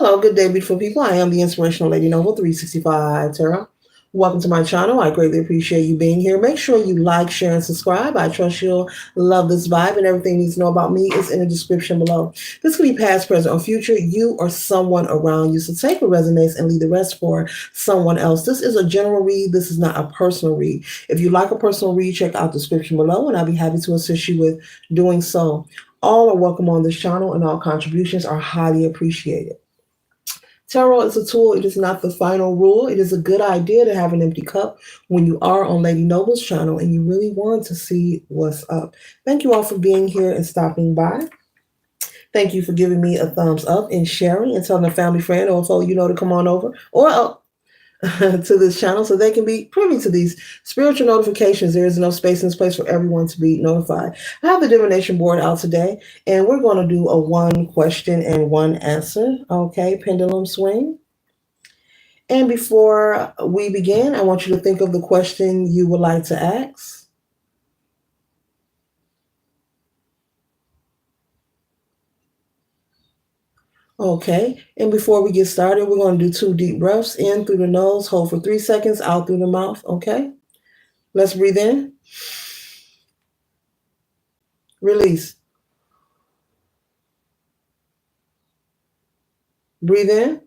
Hello, good day, beautiful people. I am the Inspirational Lady Noble 365 Tarot. Welcome to my channel. I greatly appreciate you being here. Make sure you like, share, and subscribe. I trust you'll love this vibe, and everything you need to know about me is in the description below. This could be past, present, or future. You or someone around you. So take what resonates and leave the rest for someone else. This is a general read. This is not a personal read. If you like a personal read, check out the description below, and I'll be happy to assist you with doing so. All are welcome on this channel, and all contributions are highly appreciated. Tarot is a tool. It is not the final rule. It is a good idea to have an empty cup when you are on Lady Noble's channel and you really want to see what's up. Thank you all for being here and stopping by. Thank you for giving me a thumbs up and sharing and telling a family friend or a foe you know to come on over or to this channel so they can be privy to these spiritual notifications. There is no space in this place for everyone to be notified. I have the divination board out today, and we're going to do a one question and one answer. Okay, pendulum swing. And before we begin, I want you to think of the question you would like to ask. Okay, and before we get started, we're going to do 2 deep breaths in through the nose, hold for 3 seconds, out through the mouth. Okay, let's breathe in, release, breathe in,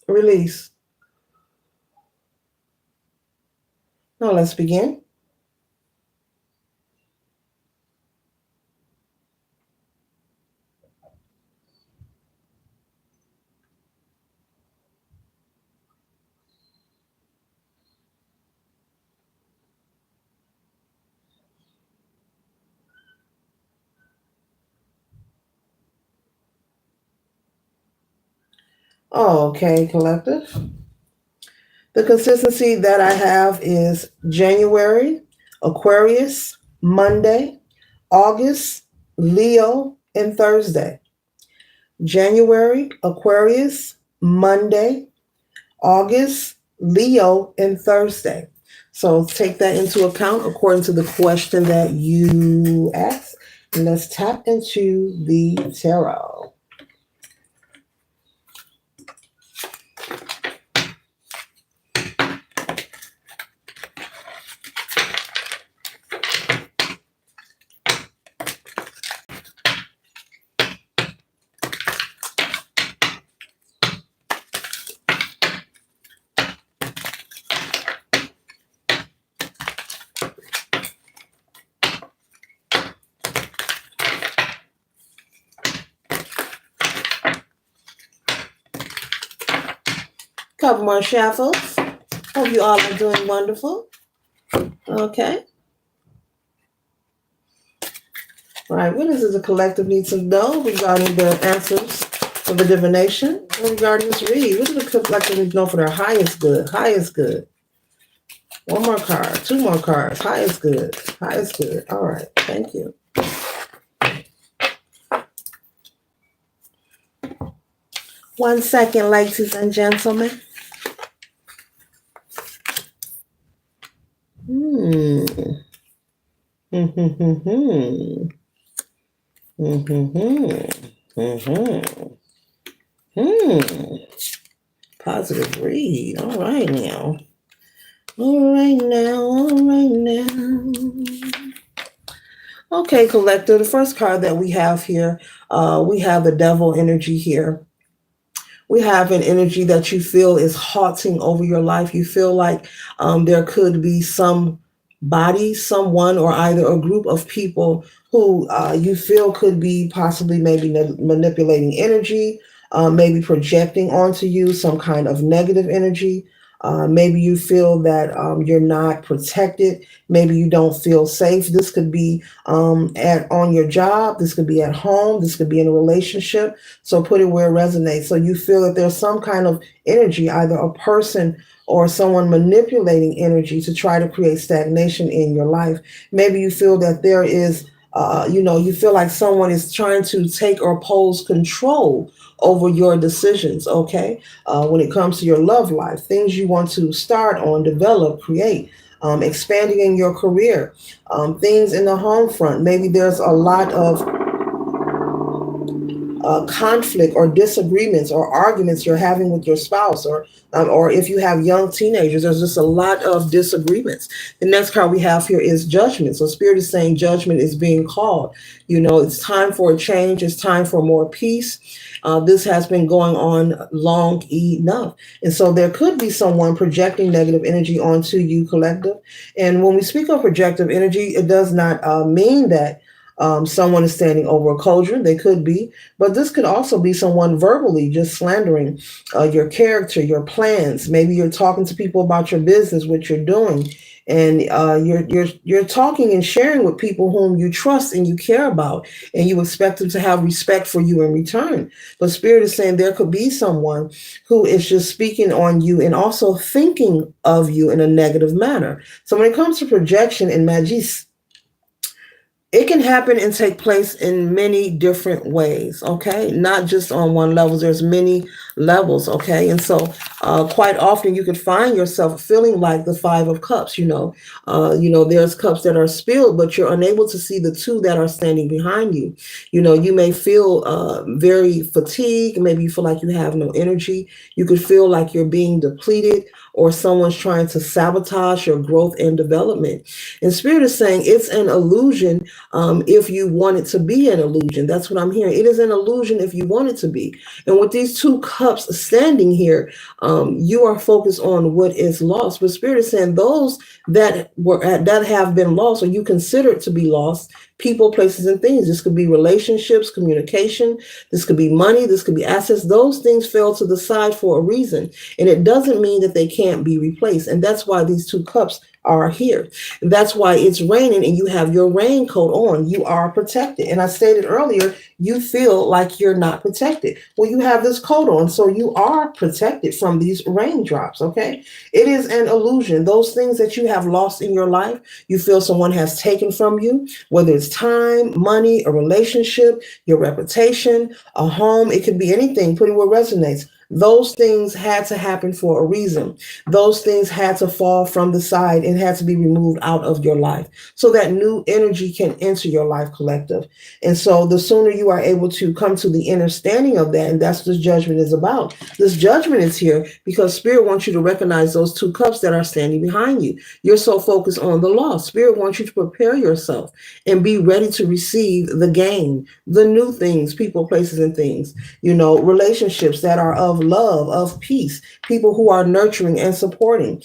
release. Now let's begin. Okay, collective. The consistency that I have is January, Aquarius, Monday, August, Leo, and Thursday. January, Aquarius, Monday, August, Leo, and Thursday. So take that into account according to the question that you asked. And let's tap into the tarot. Couple more shuffles. Hope you all are doing wonderful. Okay. All right. What is it the collective needs to know regarding the answers for the divination and regarding this read? What does the collective need to know for their highest good? Highest good. One more card. 2 more cards. Highest good. Highest good. All right. Thank you. One second, ladies and gentlemen. Positive read. All right now. All right now. All right now. Okay, collector. The first card that we have here, we have the devil energy here. We have an energy that you feel is haunting over your life. You feel like there could be somebody, someone, or either a group of people who you feel could be possibly maybe manipulating energy, maybe projecting onto you some kind of negative energy. Maybe you feel that you're not protected. Maybe you don't feel safe. This could be on your job. This could be at home. This could be in a relationship. So put it where it resonates. So you feel that there's some kind of energy, either a person or someone manipulating energy to try to create stagnation in your life. Maybe you feel that there is, you feel like someone is trying to take or pose control over your decisions, okay? When it comes to your love life, things you want to start on, develop, create, expanding in your career, things in the home front. Maybe there's a lot of conflict or disagreements or arguments you're having with your spouse, or if you have young teenagers, there's just a lot of disagreements. The next card we have here is judgment. So Spirit is saying judgment is being called. It's time for a change. It's time for more peace. This has been going on long enough. And so there could be someone projecting negative energy onto you, collective. And when we speak of projective energy, it does not mean that someone is standing over a cauldron. They could be, but this could also be someone verbally just slandering your character, your plans. Maybe you're talking to people about your business, what you're doing, and you're talking and sharing with people whom you trust and you care about, and you expect them to have respect for you in return. But Spirit is saying there could be someone who is just speaking on you and also thinking of you in a negative manner. So when it comes to projection and magis, it can happen and take place in many different ways, okay? Not just on one level. There's many levels, okay? And so quite often you could find yourself feeling like the Five of Cups, there's cups that are spilled, but you're unable to see the two that are standing behind you. You may feel very fatigued. Maybe you feel like you have no energy. You could feel like you're being depleted, or someone's trying to sabotage your growth and development. And Spirit is saying it's an illusion if you want it to be an illusion. That's what I'm hearing. It is an illusion if you want it to be. And with these two cups standing here, you are focused on what is lost. But Spirit is saying those that have been lost, or you consider it to be lost, people, places, and things. This could be relationships, communication. This could be money. This could be assets. Those things fell to the side for a reason. And it doesn't mean that they can't be replaced. And that's why these two cups are here. That's why it's raining and you have your raincoat on. You are protected. And I stated earlier, you feel like you're not protected. Well, you have this coat on, so you are protected from these raindrops, okay? It is an illusion. Those things that you have lost in your life, you feel someone has taken from you, whether it's time, money, a relationship, your reputation, a home. It could be anything. Put it where it resonates. Those things had to happen for a reason. Those things had to fall from the side and had to be removed out of your life so that new energy can enter your life, collective. And so the sooner you are able to come to the understanding of that, and that's what this judgment is about. This judgment is here because Spirit wants you to recognize those two cups that are standing behind you. You're so focused on the loss. Spirit wants you to prepare yourself and be ready to receive the gain, the new things, people, places, and things, relationships that are of love, of peace, people who are nurturing and supporting,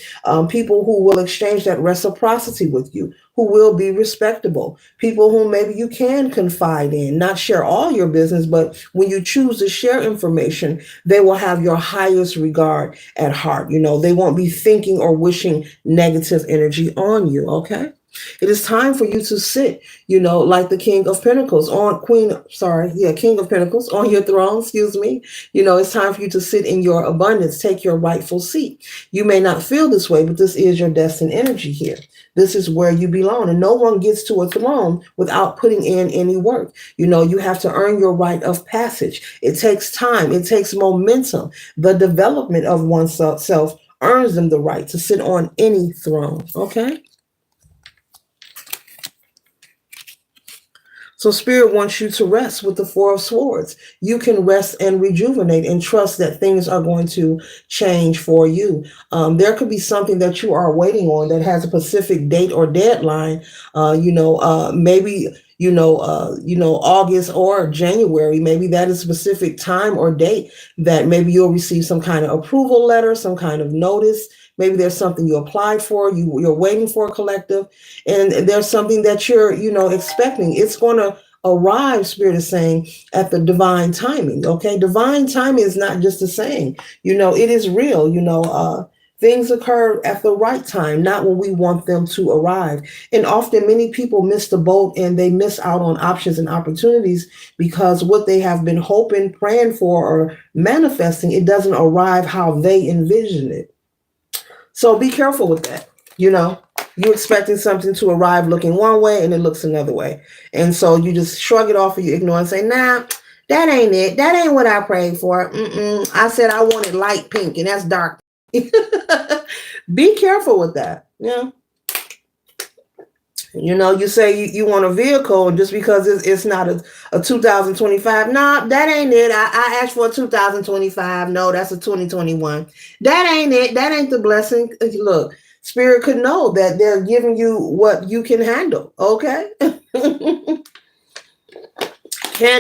people who will exchange that reciprocity with you, who will be respectable, people who maybe you can confide in, not share all your business, but when you choose to share information, they will have your highest regard at heart. They won't be thinking or wishing negative energy on you, okay? It is time for you to sit, like the King of Pentacles King of Pentacles on your throne, excuse me. It's time for you to sit in your abundance, take your rightful seat. You may not feel this way, but this is your destined energy here. This is where you belong, and no one gets to a throne without putting in any work. You have to earn your rite of passage. It takes time. It takes momentum. The development of oneself earns them the right to sit on any throne, okay? So Spirit wants you to rest with the Four of Swords. You can rest and rejuvenate and trust that things are going to change for you. There could be something that you are waiting on that has a specific date or deadline. Maybe August or January. Maybe that is a specific time or date that maybe you'll receive some kind of approval letter, some kind of notice. Maybe there's something you applied for, you're waiting for, a collective, and there's something that you're, expecting. It's going to arrive, Spirit is saying, at the divine timing, okay? Divine timing is not just a saying, it is real, things occur at the right time, not when we want them to arrive. And often many people miss the boat and they miss out on options and opportunities because what they have been hoping, praying for, or manifesting, it doesn't arrive how they envision it. So be careful with that. You're expecting something to arrive looking one way and it looks another way. And so you just shrug it off or you ignore and say, nah, that ain't it. That ain't what I prayed for. I said I wanted light pink and that's dark. Be careful with that. You say you want a vehicle, and just because it's not a 2025, nah, that ain't it. I asked for a 2025. No, that's a 2021. That ain't it. That ain't the blessing. Look, Spirit could know that they're giving you what you can handle. Okay.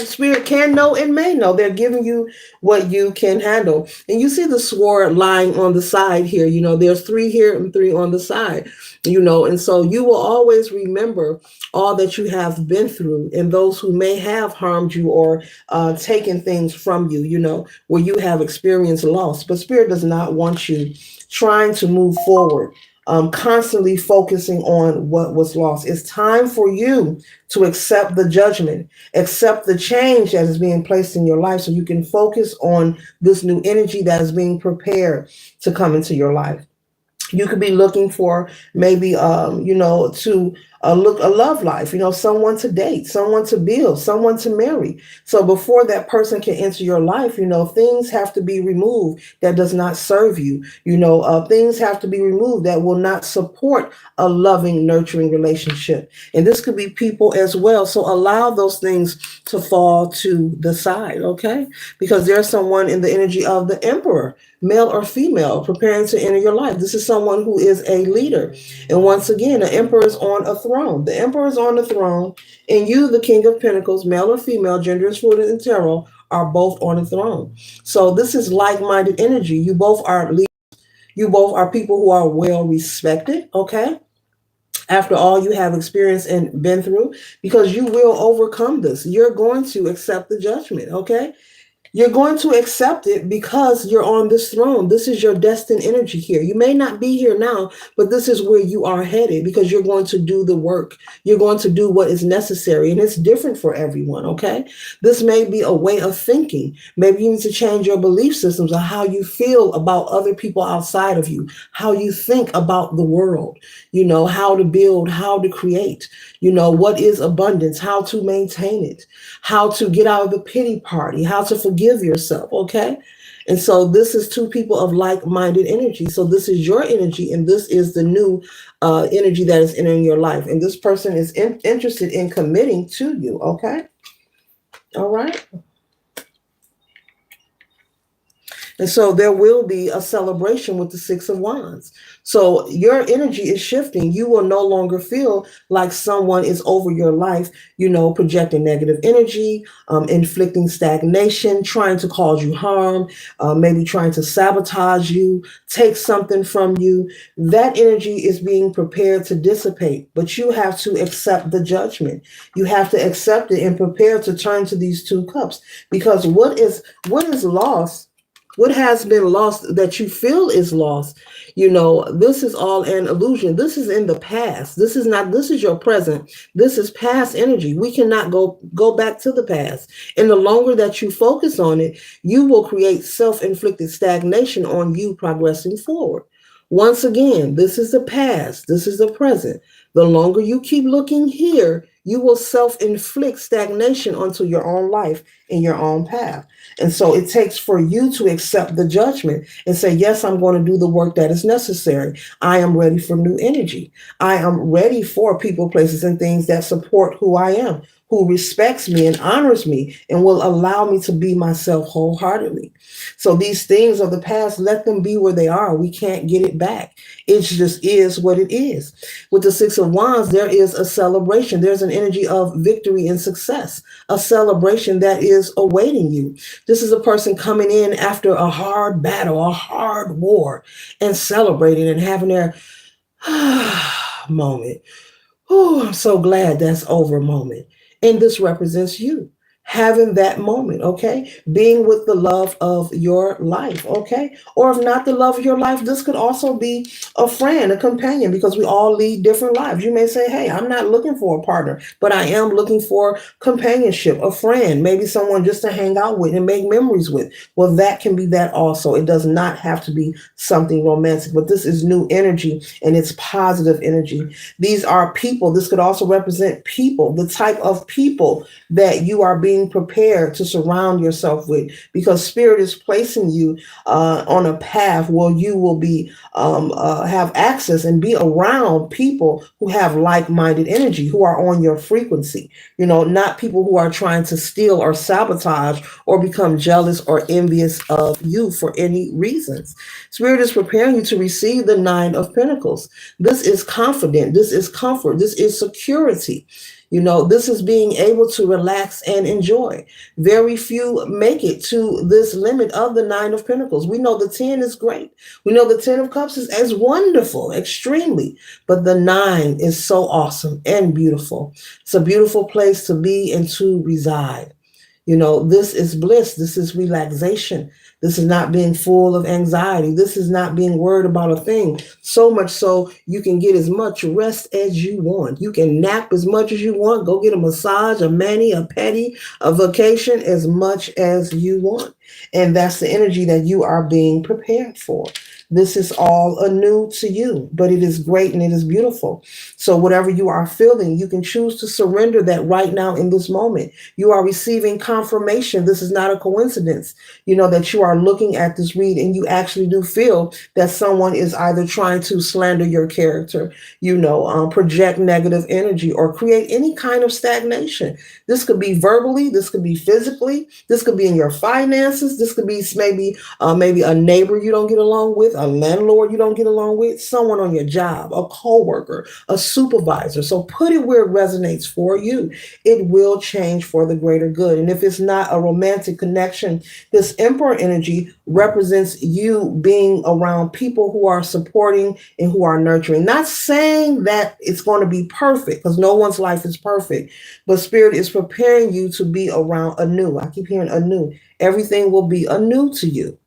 Spirit can know and may know. They're giving you what you can handle. And you see the sword lying on the side here. There's three here and three on the side. And so you will always remember all that you have been through, and those who may have harmed you or taken things from you, where you have experienced loss. But Spirit does not want you trying to move forward, constantly focusing on what was lost. It's time for you to accept the judgment, accept the change that is being placed in your life, so you can focus on this new energy that is being prepared to come into your life. You could be looking for maybe, to look a love life, someone to date, someone to build, someone to marry. So before that person can enter your life, things have to be removed that does not serve you. Things have to be removed that will not support a loving, nurturing relationship. And this could be people as well. So allow those things to fall to the side, okay? Because there's someone in the energy of the Emperor, male or female, preparing to enter your life. This is someone who is a leader. And once again, the Emperor is on a throne. The Emperor is on the throne, and you, the King of Pentacles, male or female, gender is fluid in tarot, are both on the throne. So this is like-minded energy. You both are leaders. You both are people who are well respected, okay? After all you have experienced and been through, because you will overcome this. You're going to accept the judgment, okay? You're going to accept it because you're on this throne. This is your destined energy here. You may not be here now, but this is where you are headed, because you're going to do the work. You're going to do what is necessary, and it's different for everyone, okay? This may be a way of thinking. Maybe you need to change your belief systems of how you feel about other people outside of you, how you think about the world, how to build, how to create, what is abundance, how to maintain it, how to get out of the pity party, how to forgive yourself, okay? And so this is two people of like-minded energy. So this is your energy, and this is the new energy that is entering your life. And this person is interested in committing to you, okay? All right. And so there will be a celebration with the Six of Wands. So your energy is shifting. You will no longer feel like someone is over your life, projecting negative energy, inflicting stagnation, trying to cause you harm, maybe trying to sabotage you, take something from you. That energy is being prepared to dissipate, but you have to accept the judgment. You have to accept it and prepare to turn to these two cups, because what is lost, what has been lost that you feel is lost, this is all an illusion. This is in the past. This is your present. This is past energy. We cannot go back to the past. And the longer that you focus on it, you will create self-inflicted stagnation on you progressing forward. Once again, this is the past. This is the present. The longer you keep looking here, you will self-inflict stagnation onto your own life and your own path. And so it takes for you to accept the judgment and say, yes, I'm going to do the work that is necessary. I am ready for new energy. I am ready for people, places, and things that support who I am, who respects me and honors me and will allow me to be myself wholeheartedly. So these things of the past, let them be where they are. We can't get it back. It just is what it is. With the Six of Wands, there is a celebration. There's an energy of victory and success, a celebration that is awaiting you. This is a person coming in after a hard battle, a hard war, and celebrating and having their moment. Oh, I'm so glad that's over moment. And this represents you having that moment, okay? Being with the love of your life, okay? Or if not the love of your life, this could also be a friend, a companion, because we all lead different lives. You may say, hey, I'm not looking for a partner, but I am looking for companionship, a friend, maybe someone just to hang out with and make memories with. Well, that can be that also. It does not have to be something romantic, but this is new energy, and it's positive energy. These are people. This could also represent people, the type of people that you are being being prepared to surround yourself with, because Spirit is placing you on a path where you will be have access and be around people who have like-minded energy, who are on your frequency. Not people who are trying to steal or sabotage or become jealous or envious of you for any reasons. Spirit is preparing you to receive the Nine of Pentacles. This is confident. This is comfort. This is security. This is being able to relax and enjoy. Very few make it to this limit of the Nine of Pentacles. We know the 10 is great. We know the 10 of Cups is as wonderful, extremely. But the 9 is so awesome and beautiful. It's a beautiful place to be and to reside. This is bliss. This is relaxation. This is not being full of anxiety. This is not being worried about a thing. So much so you can get as much rest as you want. You can nap as much as you want. Go get a massage, a mani, a pedi, a vacation, as much as you want. And that's the energy that you are being prepared for. This is all anew to you, but it is great and it is beautiful. So whatever you are feeling, you can choose to surrender that right now in this moment. You are receiving confirmation. This is not a coincidence, that you are looking at this read and you actually do feel that someone is either trying to slander your character, project negative energy, or create any kind of stagnation. This could be verbally, this could be physically, this could be in your finances, this could be maybe a neighbor you don't get along with, a landlord you don't get along with, someone on your job, a coworker, a supervisor. So put it where it resonates for you. It will change for the greater good. And if it's not a romantic connection, this Emperor energy represents you being around people who are supporting and who are nurturing. Not saying that it's going to be perfect, because no one's life is perfect, but Spirit is preparing you to be around anew. I keep hearing anew. Everything will be anew to you.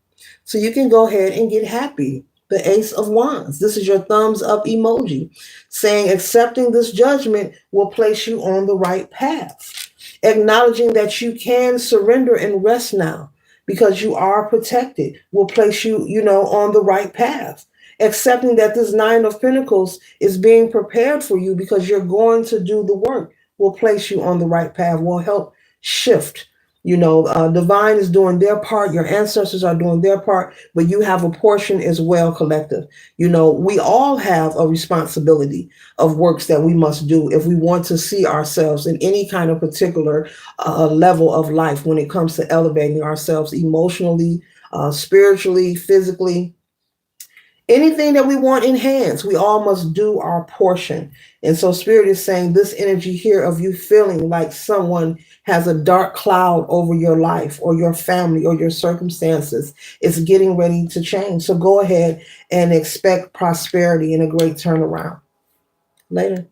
So you can go ahead and get happy. The Ace of Wands. This is your thumbs up emoji, saying accepting this judgment will place you on the right path. Acknowledging that you can surrender and rest now because you are protected will place you, on the right path. Accepting that this Nine of Pentacles is being prepared for you because you're going to do the work will place you on the right path, will help shift. Divine is doing their part. Your ancestors are doing their part, but you have a portion as well, collective. We all have a responsibility of works that we must do if we want to see ourselves in any kind of particular level of life when it comes to elevating ourselves emotionally, spiritually, physically. Anything that we want enhanced, we all must do our portion. And so Spirit is saying this energy here of you feeling like someone has a dark cloud over your life or your family or your circumstances is getting ready to change. So go ahead and expect prosperity and a great turnaround. Later.